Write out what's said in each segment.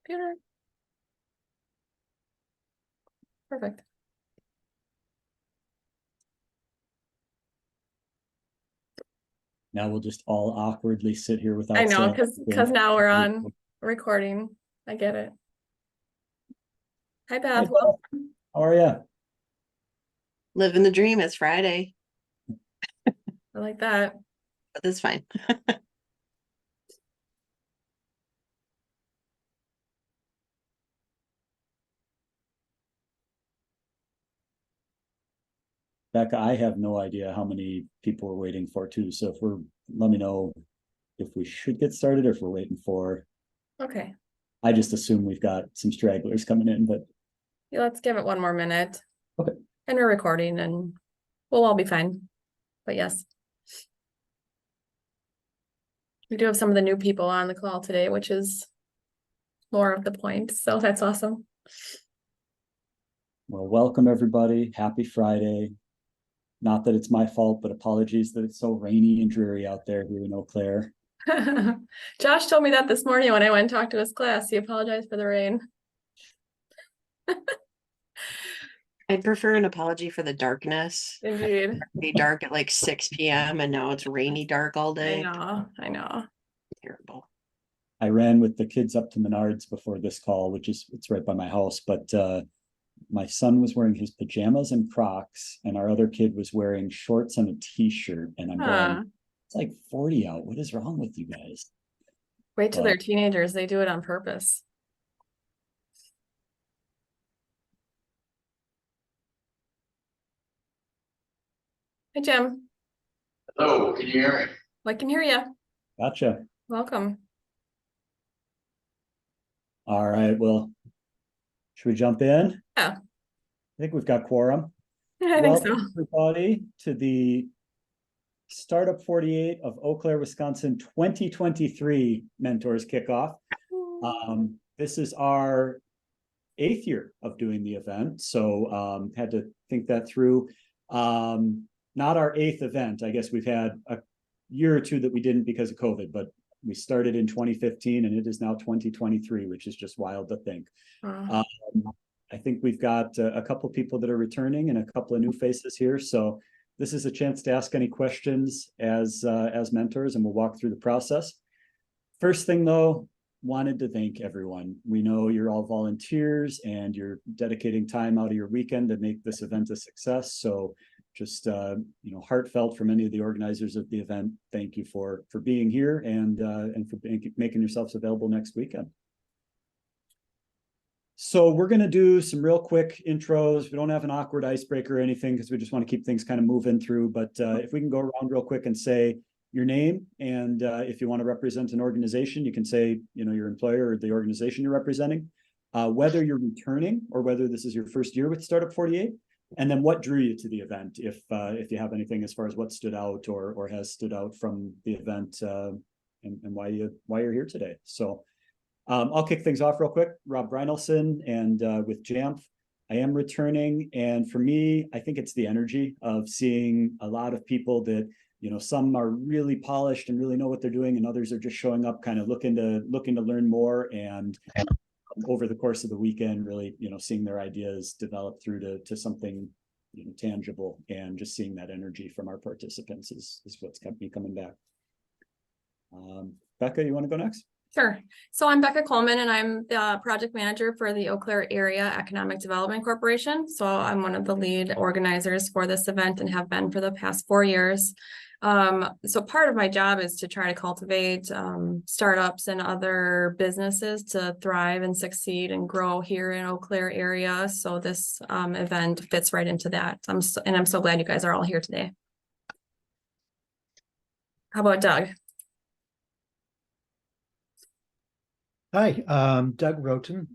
Computer. Perfect. Now we'll just all awkwardly sit here without. I know, saying because now we're on recording. I get it. Hi, Beth. How are you? Living the dream. It's Friday, I like that. but that's fine. Becca, I have no idea how many people we're waiting for too. So let me know if we should get started or if we're waiting for. Okay. I just assume we've got some stragglers coming in, but Yeah, let's give it one more minute. Okay. And we're recording and we'll all be fine. But yes. We do have some of the new people on the call today, which is more of the point. So that's awesome. well, welcome everybody. Happy Friday. Not that it's my fault, but apologies that it's so rainy and dreary out there here in Eau Claire. Josh told me that this morning when I went and talked to his class. He apologized for the rain. I'd prefer an apology for the darkness. Indeed. Be dark at like 6 p.m. and now it's rainy dark all day. I know. Terrible. I ran with the kids up to Menards before this call, it's right by my house, but my son was wearing his pajamas and Crocs, and our other kid was wearing shorts and a t-shirt, and I'm going, it's like 40 out. What is wrong with you guys? Wait till they're teenagers. They do it on purpose. Hey, Jim. Hello, can you hear me? I can hear you. Gotcha. Welcome. All right, well, should we jump in? Yeah. I think we've got quorum. I think so. Welcome everybody to the Startup 48 of Eau Claire, Wisconsin 2023 Mentors Kickoff. This is our 8th year of doing the event, so had to think that through. Not our 8th event. I guess we've had a year or two that we didn't because of COVID, but we started in 2015 and it is now 2023, which is just wild to think. I think we've got a couple of people that are returning and a couple of new faces here. So this is a chance to ask any questions as mentors, and we'll walk through the process. First thing though, wanted to thank everyone. We know you're all volunteers and you're dedicating time out of your weekend to make this event a success. So just heartfelt from any of the organizers of the event. Thank you for being here and for making yourselves available next weekend. So we're going to do some real quick intros. We don't have an awkward icebreaker or anything because we just want to keep things kind of moving through. But if we can go around real quick and say your name, and if you want to represent an organization, you can say, your employer or the organization you're representing, whether you're returning or whether this is your first year with Startup 48, and then what drew you to the event, if you have anything as far as what stood out or has stood out from the event, and why you're here today. So I'll kick things off real quick. Rob Brynelson, and with Jamf, I am returning. And for me, I think it's the energy of seeing a lot of people that, some are really polished and really know what they're doing, and others are just showing up kind of looking to learn more. And over the course of the weekend, really, seeing their ideas develop through to something, tangible, and just seeing that energy from our participants is what's kept me coming back. Becca, you want to go next? Sure. So I'm Becca Coleman, and I'm the project manager for the Eau Claire Area Economic Development Corporation. So I'm one of the lead organizers for this event and have been for the past 4 years. So part of my job is to try to cultivate startups and other businesses to thrive and succeed and grow here in Eau Claire area. So this event fits right into that. I'm so glad you guys are all here today. How about Doug? Hi, Doug Roten.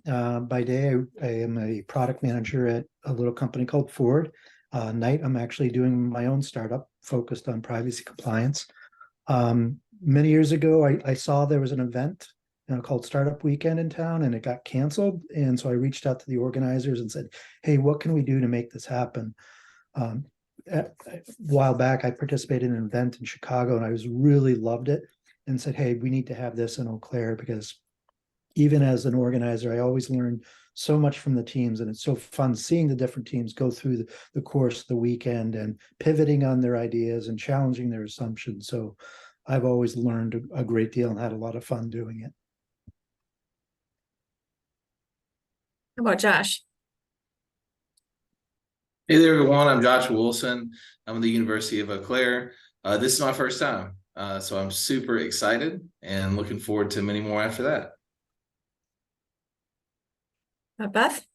By day, I am a product manager at a little company called Ford. Night, I'm actually doing my own startup focused on privacy compliance. Many years ago, I saw there was an event called Startup Weekend in town, and it got canceled. And so I reached out to the organizers and said, hey, what can we do to make this happen? A while back, I participated in an event in Chicago, and I really loved it and said, hey, we need to have this in Eau Claire because even as an organizer, I always learn so much from the teams, and it's so fun seeing the different teams go through the course of the weekend and pivoting on their ideas and challenging their assumptions. So I've always learned a great deal and had a lot of fun doing it. How about Josh? Hey there, everyone. I'm Joshua Wilson. I'm at the University of Eau Claire. This is my first time, so I'm super excited and looking forward to many more after that. Beth?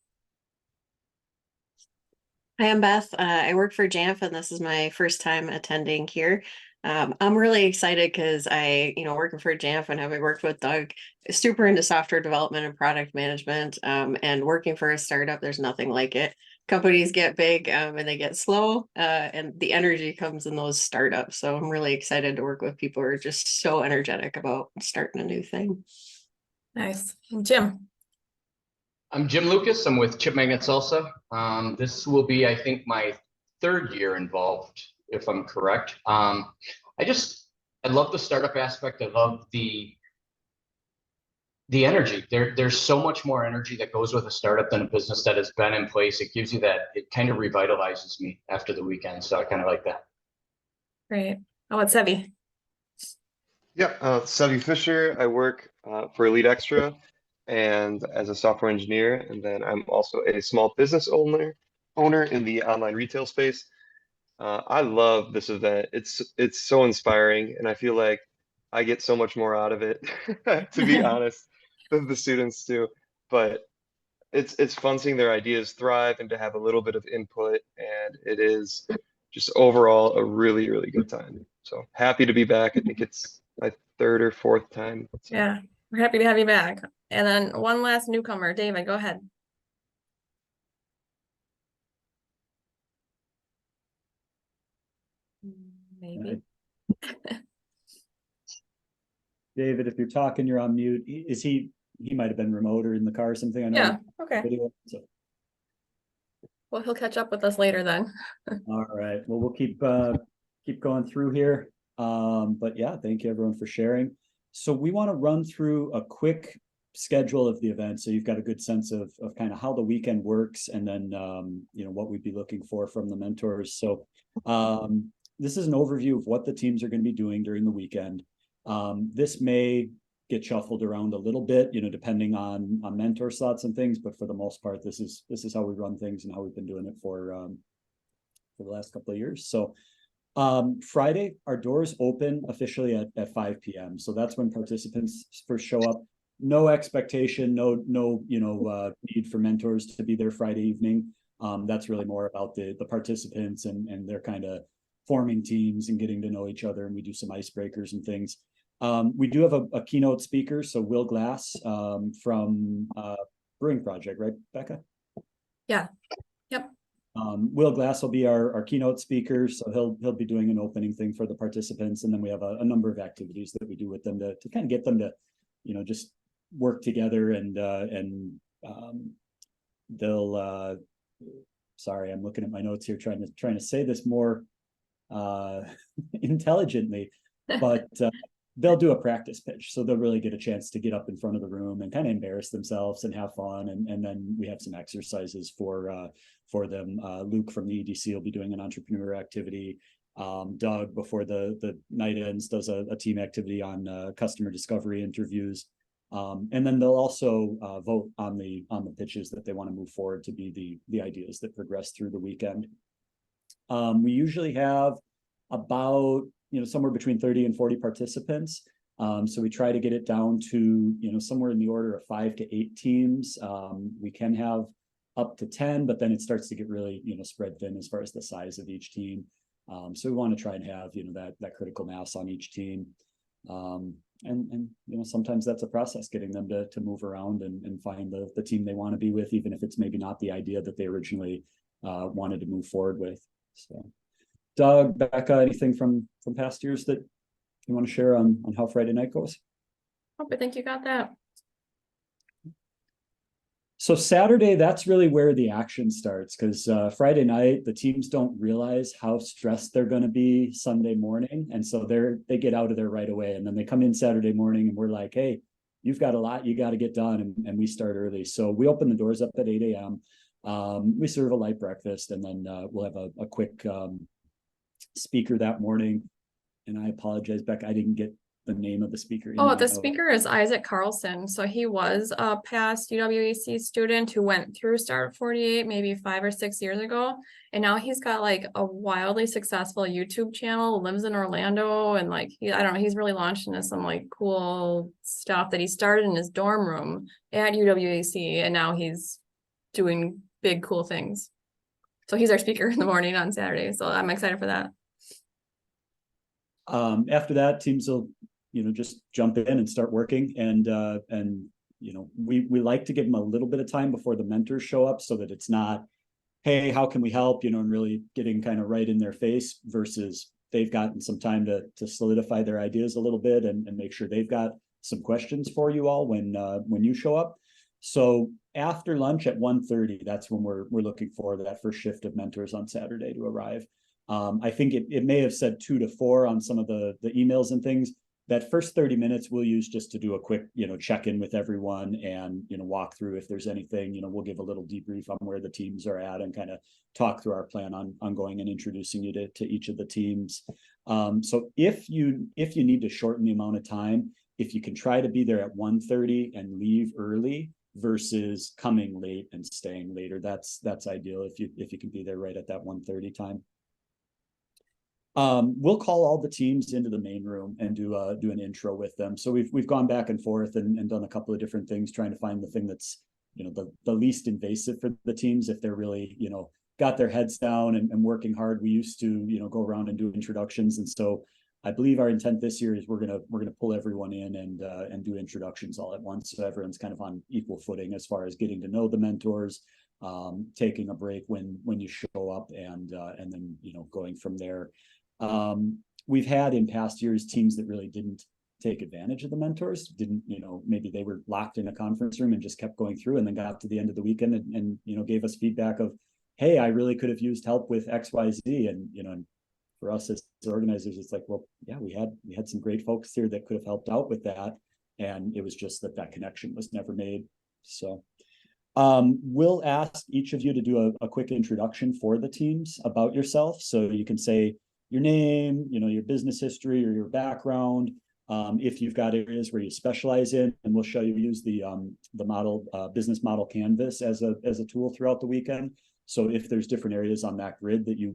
Hi, I'm Beth. I work for Jamf, and this is my first time attending here. I'm really excited because working for Jamf and having worked with Doug, super into software development and product management, and working for a startup, there's nothing like it. Companies get big and they get slow, and the energy comes in those startups. So I'm really excited to work with people who are just so energetic about starting a new thing. Nice. Jim? I'm Jim Lucas. I'm with Chip Magnet Salsa. This will be, I think, my third year involved, if I'm correct. I love the startup aspect. I love the energy. There's so much more energy that goes with a startup than a business that has been in place. It gives you that, it kind of revitalizes me after the weekend. So I kind of like that. Great. How about Sevi? Yeah, Sevi Fisher. I work for Elite Extra and as a software engineer, and then I'm also a small business owner in the online retail space. I love this event. It's so inspiring, and I feel like I get so much more out of it, to be honest, than the students do. But it's fun seeing their ideas thrive and to have a little bit of input, and it is just overall a really, really good time. So happy to be back. I think it's my third or fourth time. So. Yeah, we're happy to have you back. And then one last newcomer, David, go ahead. Maybe. David, if you're talking, you're on mute. He might have been remote or in the car or something. I know. Yeah, okay. Video, so. Well, he'll catch up with us later then. All right. Well, we'll keep going through here. But yeah, thank you everyone for sharing. So we want to run through a quick schedule of the event, so you've got a good sense of kind of how the weekend works, and then what we'd be looking for from the mentors. So this is an overview of what the teams are going to be doing during the weekend. This may get shuffled around a little bit, depending on mentor slots and things, but for the most part, this is how we run things and how we've been doing it for the last couple of years. So Friday, our doors open officially at 5 p.m. So that's when participants first show up. No expectation, no need for mentors to be there Friday evening. That's really more about the participants and their kind of forming teams and getting to know each other. And we do some icebreakers and things. We do have a keynote speaker. So Will Glass from Brewing Project, right, Becca? Yeah. Yep. Will Glass will be our keynote speaker, so he'll be doing an opening thing for the participants, and then we have a number of activities that we do with them to kind of get them to, just work together and they'll. Sorry, I'm looking at my notes here, trying to say this more intelligently, but they'll do a practice pitch, so they'll really get a chance to get up in front of the room and kind of embarrass themselves and have fun, and then we have some exercises for them. Luke from the EDC will be doing an entrepreneur activity. Doug, before the night ends, does a team activity on customer discovery interviews, and then they'll also vote on the pitches that they want to move forward to be the ideas that progress through the weekend. We usually have about somewhere between 30 and 40 participants. So we try to get it down to, somewhere in the order of 5 to 8 teams. We can have up to 10, but then it starts to get really, spread thin as far as the size of each team. So we want to try and have, that critical mass on each team. And sometimes that's a process, getting them to move around and find the team they want to be with, even if it's maybe not the idea that they originally wanted to move forward with. So Doug, Becca, anything from past years that you want to share on how Friday night goes? Oh, I think you got that. So Saturday, that's really where the action starts, because Friday night, the teams don't realize how stressed they're going to be Sunday morning. And so they get out of there right away. And then they come in Saturday morning and we're like, hey, you've got a lot you got to get done, and we start early. So we open the doors up at 8 a.m. We serve a light breakfast, and then we'll have a quick speaker that morning. And I apologize, Beck, I didn't get the name of the speaker. in Oh, my the note. speaker is Isaac Carlson. So he was a past UWEC student who went through Start 48 maybe 5 or 6 years ago. And now he's got like a wildly successful YouTube channel, lives in Orlando, and like I don't know, he's really launched into some like cool stuff that he started in his dorm room at UWEC, and now he's doing big cool things. So he's our speaker in the morning on Saturday. So I'm excited for that. After that, teams will, just jump in and start working, and we like to give them a little bit of time before the mentors show up, so that it's not, hey, how can we help, and really getting kind of right in their face, versus they've gotten some time to solidify their ideas a little bit, and make sure they've got some questions for you all when you show up. So after lunch at 1:30, that's when we're looking for that first shift of mentors on Saturday to arrive. I think it may have said 2 to 4 on some of the emails and things. That first 30 minutes we'll use just to do a quick, check in with everyone, and, walk through if there's anything, we'll give a little debrief on where the teams are at, and kind of talk through our plan on going and introducing you to each of the teams. So if you need to shorten the amount of time, if you can try to be there at 1:30 and leave early versus coming late and staying later, that's ideal if you can be there right at that 1:30 time. We'll call all the teams into the main room and do an intro with them. So we've gone back and forth and done a couple of different things, trying to find the thing that's, the least invasive for the teams. If they're really, got their heads down and working hard, we used to, go around and do introductions. And so I believe our intent this year is we're gonna pull everyone in and do introductions all at once, so everyone's kind of on equal footing as far as getting to know the mentors, taking a break when you show up, and then going from there. We've had in past years teams that really didn't take advantage of the mentors, didn't, maybe they were locked in a conference room and just kept going through, and then got to the end of the weekend and gave us feedback of, hey, I really could have used help with XYZ. And, and for us as organizers, it's like, well, yeah, we had some great folks here that could have helped out with that. And it was just that connection was never made. So we'll ask each of you to do a quick introduction for the teams about yourself. So you can say your name, your business history or your background. If you've got areas where you specialize in, and we'll show you use the model business model canvas as a tool throughout the weekend. So if there's different areas on that grid that you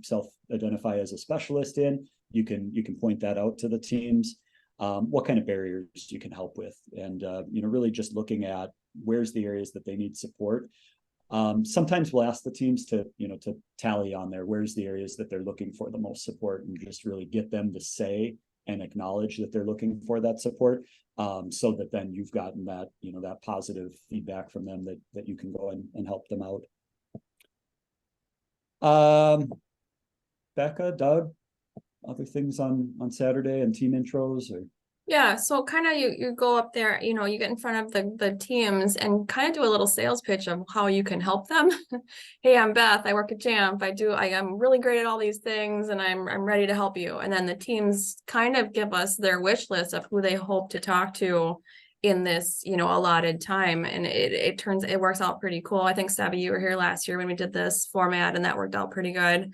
self-identify as a specialist in, you can point that out to the teams. What kind of barriers you can help with, and really just looking at where's the areas that they need support. Sometimes we'll ask the teams to tally on there, where's the areas that they're looking for the most support, and just really get them to say and acknowledge that they're looking for that support, so that then you've gotten that, that positive feedback from them that you can go and help them out. Becca, Doug, other things on Saturday and team intros? Or Yeah, so kind of you go up there, you get in front of the teams and kind of do a little sales pitch of how you can help them. Hey, I'm Beth. I work at Jamf. I'm really great at all these things, and I'm ready to help you. And then the teams kind of give us their wish list of who they hope to talk to in this, allotted time. And it works out pretty cool. I think, Savvy, you were here last year when we did this format, and that worked out pretty good.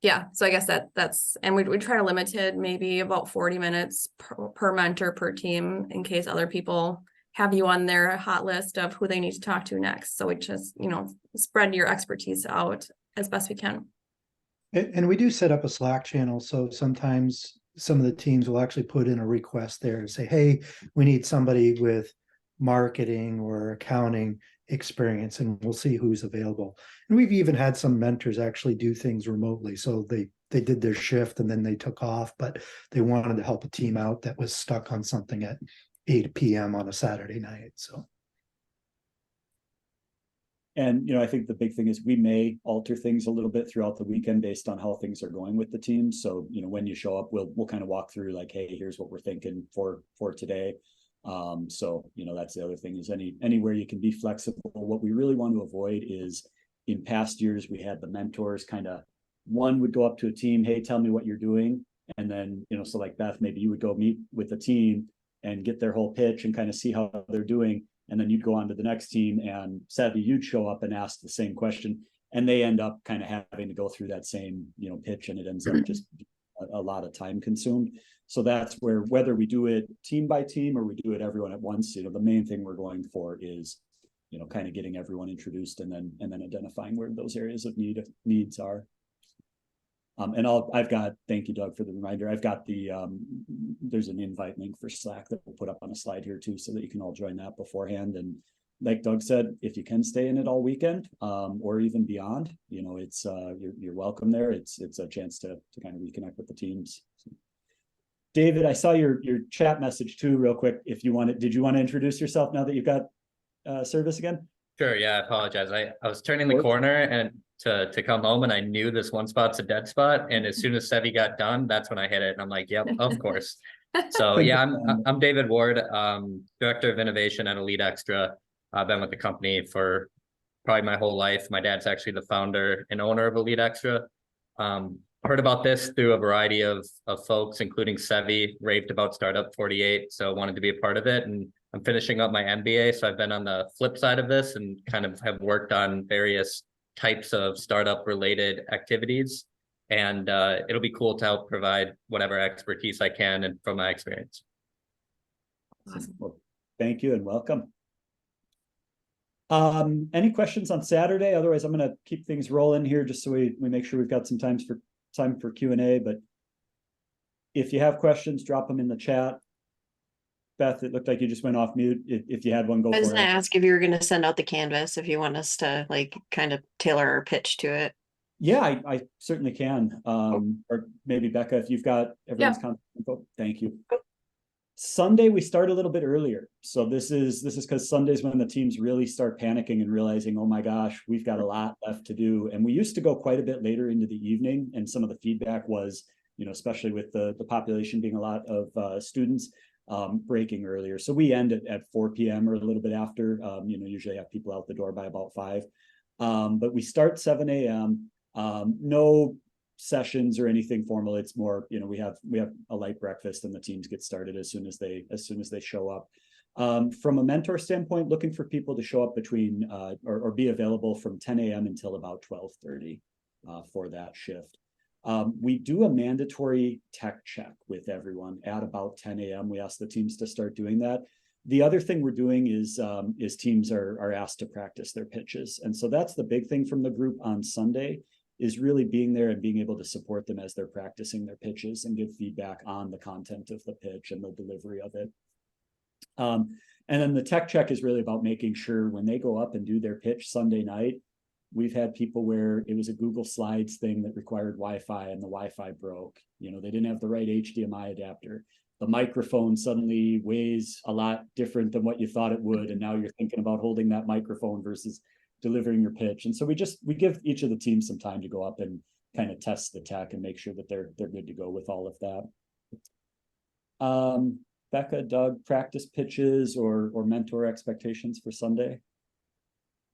Yeah, so I guess that's, and we try to limit it maybe about 40 minutes per mentor per team, in case other people have you on their hot list of who they need to talk to next. So we just, spread your expertise out as best we can. And we do set up a Slack channel. So sometimes some of the teams will actually put in a request there and say, hey, we need somebody with marketing or accounting experience, and we'll see who's available. And we've even had some mentors actually do things remotely. So they did their shift and then they took off, but they wanted to help a team out that was stuck on something at 8 p.m. on a Saturday night. So. And, I think the big thing is we may alter things a little bit throughout the weekend based on how things are going with the team. So, when you show up, we'll kind of walk through like, hey, here's what we're thinking for today. So, that's the other thing, is anywhere you can be flexible. What we really want to avoid is, in past years, we had the mentors kind of, one would go up to a team, hey, tell me what you're doing. And then, so like Beth, maybe you would go meet with the team, and get their whole pitch and kind of see how they're doing. And then you'd go on to the next team, and sadly you'd show up and ask the same question, and they end up kind of having to go through that same, pitch, and it ends up just a lot of time consumed. So that's where, whether we do it team by team or we do it everyone at once, the main thing we're going for is, kind of getting everyone introduced and then identifying where those areas of needs are. Thank you, Doug, for the reminder. I've got there's an invite link for Slack that we'll put up on a slide here too, so that you can all join that beforehand. And like Doug said, if you can stay in it all weekend, or even beyond, it's you're welcome there. It's a chance to kind of reconnect with the teams. So, David, I saw your chat message too, real quick. Did you want to introduce yourself now that you've got service again? Sure. Yeah, I apologize. I was turning the corner and to come home, and I knew this one spot's a dead spot. And as soon as Sevi got done, that's when I hit it. And I'm like, yep, of course. So yeah, I'm David Ward, Director of Innovation at Elite Extra. I've been with the company for probably my whole life. My dad's actually the founder and owner of Elite Extra. Heard about this through a variety of folks, including Sevi, raved about Startup 48. So wanted to be a part of it. And I'm finishing up my MBA. So I've been on the flip side of this and kind of have worked on various types of startup related activities. And it'll be cool to help provide whatever expertise I can and from my experience. Awesome. Well, thank you and welcome. Any questions on Saturday? Otherwise, I'm going to keep things rolling here just so we make sure we've got some time for Q&A. But if you have questions, drop them in the chat. Beth, it looked like you just went off mute. If you had one, go for it. I was gonna ask if you were gonna send out the canvas, if you want us to kind of tailor our pitch to it. Yeah, I certainly can. Or maybe Becca, if you've got everyone's contact info. Thank you. Sunday, we start a little bit earlier. So this is because Sunday's when the teams really start panicking and realizing, oh my gosh, we've got a lot left to do. And we used to go quite a bit later into the evening. And some of the feedback was, especially with the population being a lot of students, breaking earlier. So we end at 4 p.m. or a little bit after, usually have people out the door by about 5. But we start 7 a.m. No sessions or anything formal. It's more, we have a light breakfast and the teams get started as soon as they show up. From a mentor standpoint, looking for people to show up between or be available from 10 a.m. until about 12:30 for that shift. We do a mandatory tech check with everyone at about 10 a.m. We ask the teams to start doing that. The other thing we're doing is teams are asked to practice their pitches. And so that's the big thing from the group on Sunday, is really being there and being able to support them as they're practicing their pitches and give feedback on the content of the pitch and the delivery of it. And then the tech check is really about making sure when they go up and do their pitch Sunday night, we've had people where it was a Google Slides thing that required Wi-Fi and the Wi-Fi broke. They didn't have the right HDMI adapter. The microphone suddenly weighs a lot different than what you thought it would. And now you're thinking about holding that microphone versus delivering your pitch. And so we give each of the teams some time to go up and kind of test the tech and make sure that they're good to go with all of that. Becca, Doug, practice pitches or mentor expectations for Sunday?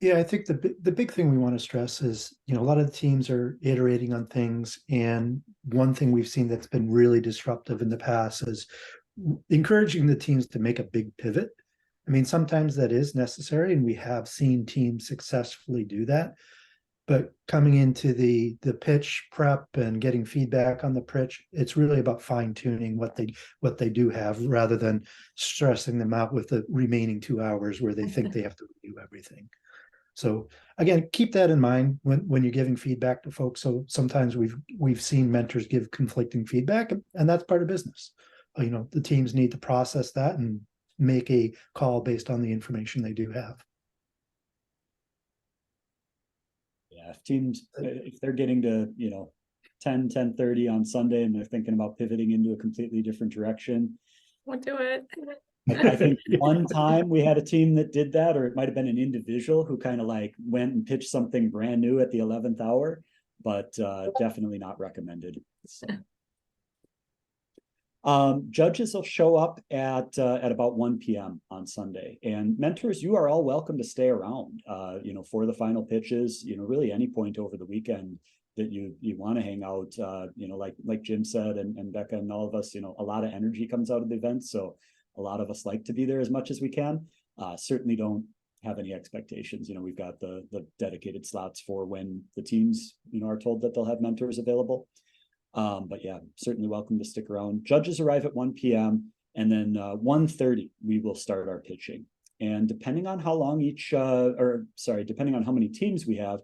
Yeah, I think the big thing we want to stress is, a lot of the teams are iterating on things. And one thing we've seen that's been really disruptive in the past is encouraging the teams to make a big pivot. I mean, sometimes that is necessary, and we have seen teams successfully do that. But coming into the pitch prep and getting feedback on the pitch, it's really about fine tuning what they do have, rather than stressing them out with the remaining 2 hours where they think they have to review everything. So again, keep that in mind when you're giving feedback to folks. So sometimes we've seen mentors give conflicting feedback, and that's part of business. The teams need to process that and make a call based on the information they do have. Yeah, if they're getting to 10:30 on Sunday and they're thinking about pivoting into a completely different direction, Won't do it. I think one time we had a team that did that, or it might have been an individual who kind of went and pitched something brand new at the 11th hour, but definitely not recommended. So. Judges will show up at about 1 p.m. on Sunday, and mentors, you are all welcome to stay around, for the final pitches, really any point over the weekend that you want to hang out, like Jim said, and Becca and all of us, a lot of energy comes out of the event. So A lot of us like to be there as much as we can. Certainly don't have any expectations. You know, we've got the dedicated slots for when the teams, you know, are told that they'll have mentors available. But yeah, certainly welcome to stick around. Judges arrive at 1 p.m. and then 1:30 we will start our pitching. And depending on how long depending on how many teams we have,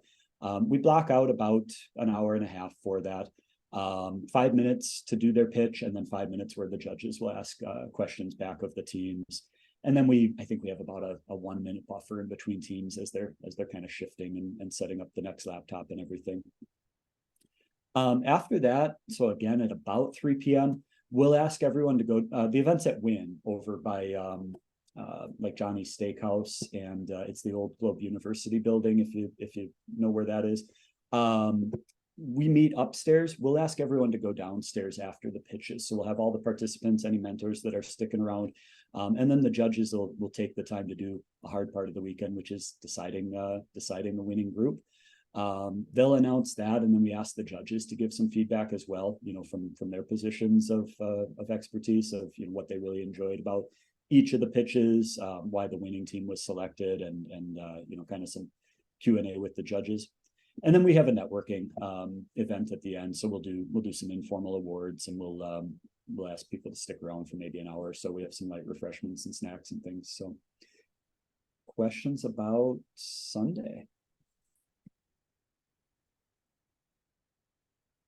we block out about an hour and a half for that. 5 minutes to do their pitch, and then 5 minutes where the judges will ask questions back of the teams. And then I think we have about a 1 minute buffer in between teams as they're kind of shifting and setting up the next laptop and everything. After that, so again at about 3 p.m., we'll ask everyone to go. The event's at Wynn over by like Johnny's Steakhouse, and it's the old Globe University building. If you know where that is. We meet upstairs. We'll ask everyone to go downstairs after the pitches. So we'll have all the participants, any mentors that are sticking around. And then the judges will take the time to do a hard part of the weekend, which is deciding the winning group. They'll announce that, and then we ask the judges to give some feedback as well, you know, from their positions of expertise of, you know, what they really enjoyed about each of the pitches, why the winning team was selected, and you know, kind of some Q&A with the judges. And then we have a networking event at the end. So we'll do some informal awards, and we'll ask people to stick around for maybe an hour. So we have some light refreshments and snacks and things. So questions about Sunday?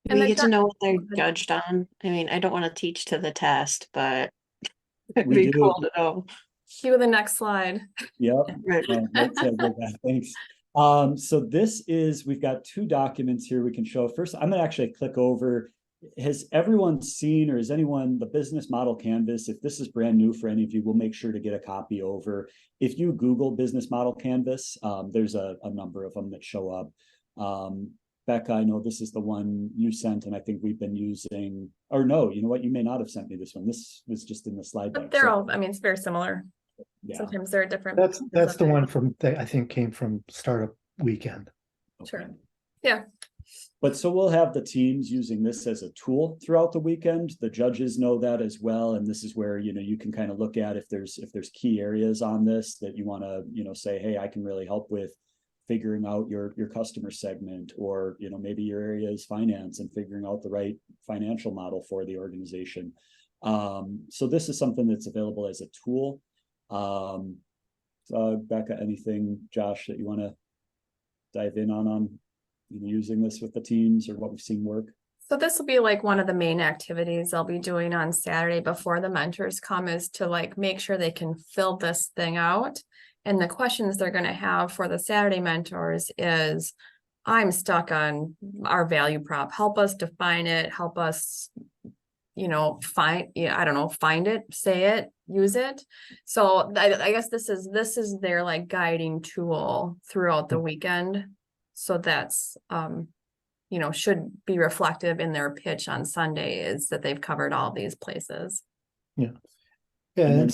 Do we And get to the- know what they're Go ahead. judged on? I mean, I don't want to teach to the test, but it'd We be do. cool to know. Cue the next slide. Yep. Right. That's good. Thanks. So we've got 2 documents here we can show. First, I'm gonna actually click over. Has everyone seen, or is anyone, the business model canvas? If this is brand new for any of you, we'll make sure to get a copy over. If you Google business model canvas, there's a number of them that show up. Becca, I know this is the one you sent, and I think we've been using, or no, you know what? You may not have sent me this one. This was just in the slide deck. But they're So, all, I mean, it's very similar. yeah. Sometimes they're different. That's the one from, I think came from Startup Weekend. Sure. Okay. Yeah. But so we'll have the teams using this as a tool throughout the weekend. The judges know that as well. And this is where, you know, you can kind of look at if there's key areas on this that you want to, you know, say, hey, I can really help with figuring out your customer segment, or, you know, maybe your area is finance and figuring out the right financial model for the organization. So this is something that's available as a tool. Becca, anything, Josh, that you want to dive in on using this with the teams, or what we've seen work? So this will be like one of the main activities I'll be doing on Saturday before the mentors come, is to like make sure they can fill this thing out. And the questions they're going to have for the Saturday mentors is, I'm stuck on our value prop. Help us define it. Help us, you know, find it, say it, use it. So I guess this is their like guiding tool throughout the weekend. So that's, you know, should be reflective in their pitch on Sunday, is that they've covered all these places. Yeah, And then-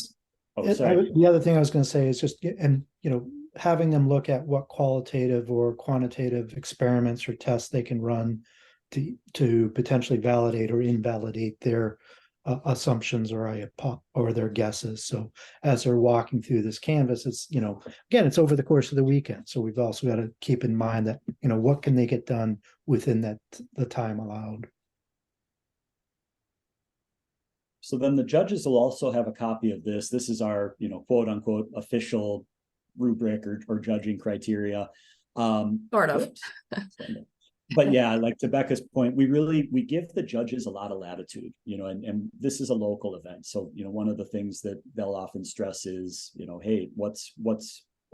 it's, sorry. the other thing I was going to say is just, and you know, having them look at what qualitative or quantitative experiments or tests they can run to potentially validate or invalidate their assumptions or their guesses. So as they're walking through this canvas, it's, you know, again, it's over the course of the weekend. So we've also got to keep in mind that, you know, what can they get done within the time allowed. So then the judges will also have a copy of this. This is our, you know, quote unquote official rubric or judging criteria. Sort of. But yeah, like to Becca's point, we give the judges a lot of latitude, you know, and this is a local event. So, you know, one of the things that they'll often stress is, you know, hey, what's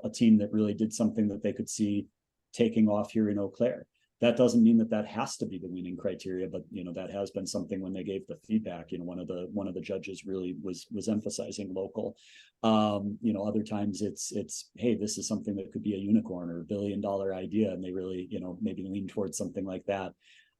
a team that really did something that they could see taking off here in Eau Claire? That doesn't mean that has to be the winning criteria, but, you know, that has been something when they gave the feedback. You know, one of the judges really was emphasizing local. You know, other times it's hey, this is something that could be a unicorn or $1 billion idea, and they really, you know, maybe lean towards something like that.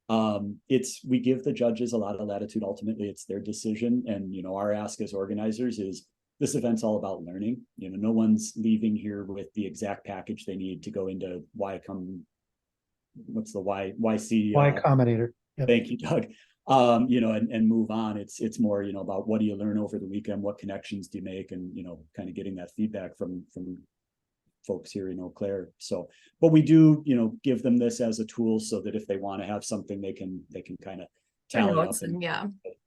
We give the judges a lot of latitude. Ultimately, it's their decision, and you know, our ask as organizers is, this event's all about learning. You know, no one's leaving here with the exact package they need to go into what's the YC? Y Combinator. Yep. Thank you, Doug. you know, and move on. It's more, you know, about what do you learn over the weekend, what connections do you make, and, you know, kind of getting that feedback from folks here in Eau Claire. So, but we do, you know, give them this as a tool so that if they want to have something, they can kind of tally up. Notes and yeah,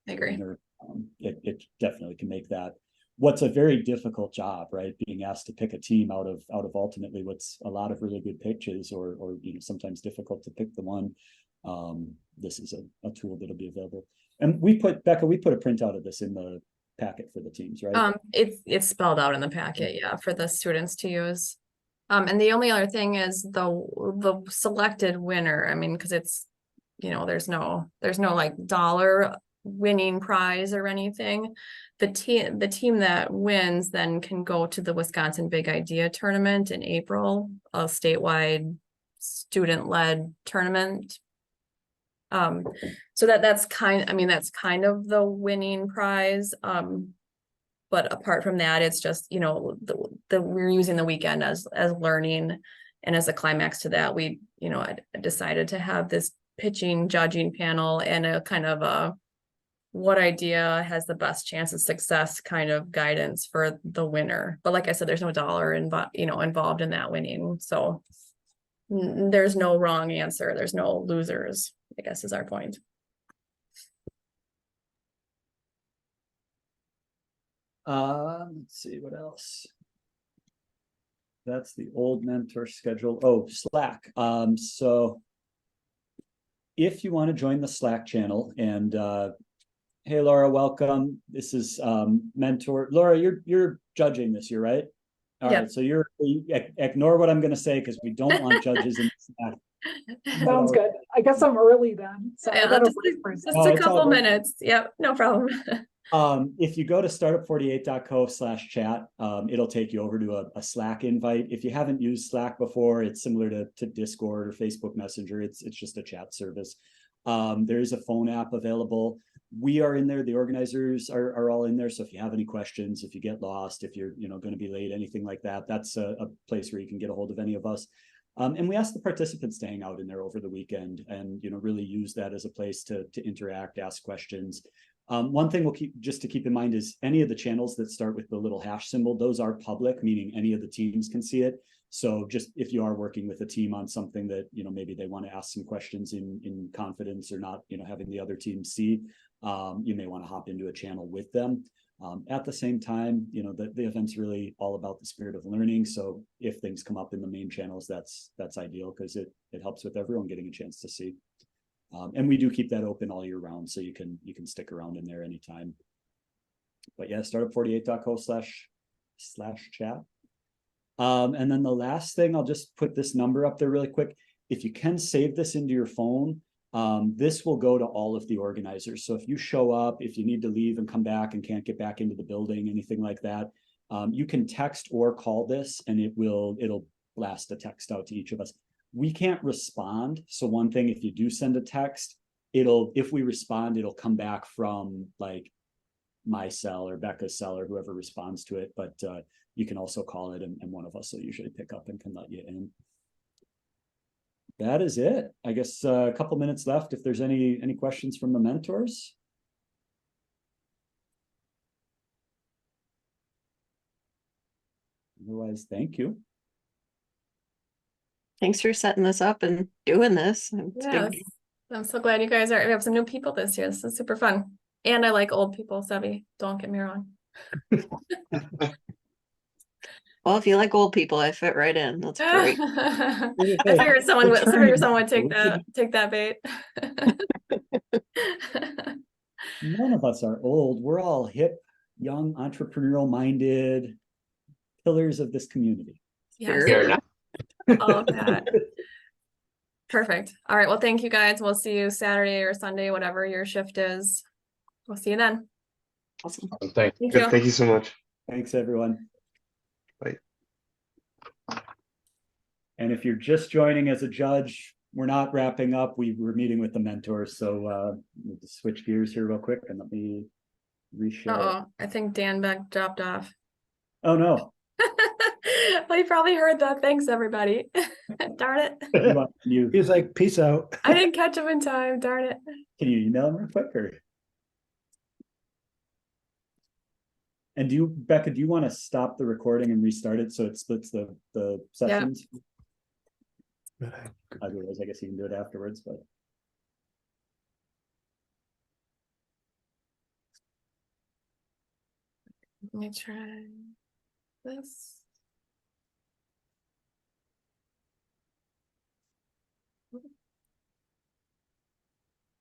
I agree. It definitely can make that what's a very difficult job, right? Being asked to pick a team out of ultimately what's a lot of really good pitches, or you know, sometimes difficult to pick the one. This is a tool that'll be available. And we put, Becca, we put a printout of this in the packet for the teams, right? It's spelled out in the packet, yeah, for the students to use. And the only other thing is the selected winner. I mean, because it's, you know, there's no like dollar winning prize or anything. The team that wins then can go to the Wisconsin Big Idea Tournament in April, a statewide student-led tournament. So that's kind of the winning prize. But apart from that, it's just, you know, we're using the weekend as learning, and as a climax to that, we, you know, I decided to have this pitching judging panel and a kind of a what idea has the best chance of success kind of guidance for the winner. But like I said, there's no dollar involved in that winning. So there's no wrong answer. There's no losers, I guess is our point. Let's see what else. That's the old mentor schedule. Oh, Slack. So if you want to join the Slack channel, and hey Laura, welcome. This is mentor. Laura, you're judging this year, right? All right, so you ignore what I'm going to say because we don't want judges in Slack. Sounds good. I guess I'm early then. So yeah, just a couple minutes. Yep, no problem. If you go to startup48.co/chat, it'll take you over to a Slack invite. If you haven't used Slack before, it's similar to Discord or Facebook Messenger. It's just a chat service. There is a phone app available. We are in there. The organizers are all in there. So if you have any questions, if you get lost, if you're going to be late, anything like that, that's a place where you can get a hold of any of us. And we ask the participants to hang out in there over the weekend and really use that as a place to interact, ask questions. One thing we'll keep in mind is any of the channels that start with the little hash symbol, those are public, meaning any of the teams can see it. So just if you are working with a team on something that, maybe they want to ask some questions in confidence or not, having the other team see, you may want to hop into a channel with them. At the same time, the event's really all about the spirit of learning. So if things come up in the main channels, that's ideal because it helps with everyone getting a chance to see. And we do keep that open all year round, so you can stick around in there anytime. But yeah, startup48.co/chat. And then the last thing, I'll just put this number up there really quick. If you can save this into your phone, this will go to all of the organizers. So if you show up, if you need to leave and come back and can't get back into the building, anything like that, you can text or call this, and it'll blast a text out to each of us. We can't respond. So one thing, if you do send a text, if we respond, it'll come back from like my cell or Becca's cell or whoever responds to it. But you can also call it, and one of us will usually pick up and can let you in. That is it. I guess a couple minutes left. If there's any questions from the mentors. Otherwise, thank you. Thanks for setting this up and doing this. Yes. I'm so glad you guys we have some new people this year. This is super fun. And I like old people, Sevi. Don't get me wrong. Well, if you like old people, I fit right in. That's great. I figured someone would take that bait. None of us are old. We're all hip, young, entrepreneurial minded pillars of this community. Yeah. All of that. Perfect. All right. Well, thank you guys. We'll see you Saturday or Sunday, whatever your shift is. We'll see you then. Awesome. Thank you. Thank you so much. Thanks, everyone. Bye. And if you're just joining as a judge, we're not wrapping up. We're meeting with the mentors. So we'll just switch gears here real quick and let me reshare. I think Dan Beck dropped off. Oh no. Well, you probably heard that. Thanks, everybody. Darn it. You, He's like, peace out. I didn't catch him in time, darn it. can you email him real quick or? And do you, Becca, do you want to stop the recording and restart it so it splits the sessions? But Otherwise, I guess you can do it afterwards, but. Let me try this.